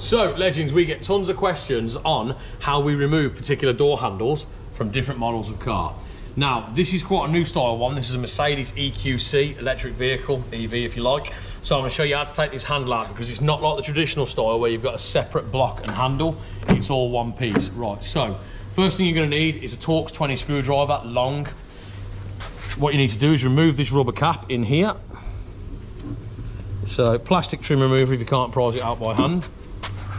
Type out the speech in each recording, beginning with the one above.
So, legends, we get tons of questions on how we remove particular door handles from different models of car. Now, this is quite a new style one. This is a Mercedes EQC, electric vehicle, EV if you like. So I'm going to show you how to take this handle out, because it's not like the traditional style where you've got a separate block and handle. It's all one piece. Right, so first thing you're going to need is a Torx 20 screwdriver, long. What you need to do is remove this rubber cap in here. So plastic trim remover if you can't prise it out by hand.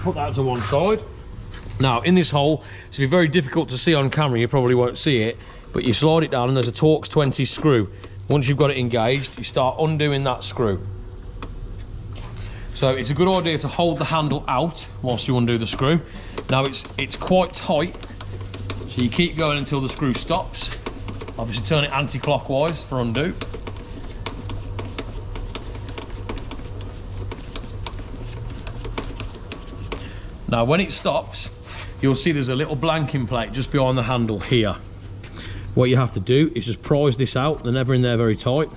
Put that to one side. Now in this hole, it's going to be very difficult to see on camera, you probably won't see it, but you slide it down and there's a Torx 20 screw. Once you've got it engaged, you start undoing that screw. So it's a good idea to hold the handle out whilst you undo the screw. Now it's quite tight, so you keep going until the screw stops. Obviously turn it anti-clockwise for undo. Now when it stops, you'll see there's a little blanking plate just behind the handle here. What you have to do is just prise this out. They're never in there very tight.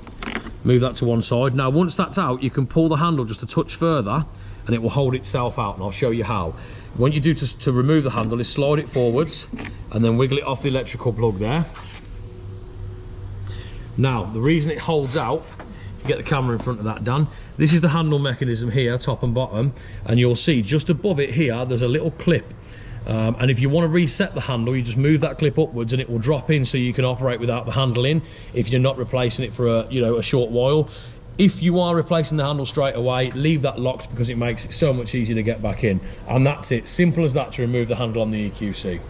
Move that to one side. Now once that's out, you can pull the handle just a touch further and it will hold itself out, and I'll show you how. What you do to remove the handle is slide it forwards and then wiggle it off the electrical plug there. Now the reason it holds out, you get the camera in front of that, Dan. This is the handle mechanism here, top and bottom, and you'll see just above it here there's a little clip. And if you want to reset the handle, you just move that clip upwards and it will drop in, so you can operate without the handle in if you're not replacing it for a short while. If you are replacing the handle straight away, leave that locked, because it makes it so much easier to get back in. And that's it, simple as that, to remove the handle on the EQC.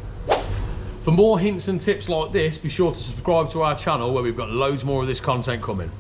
For more hints and tips like this, be sure to subscribe to our channel, where we've got loads more of this content coming.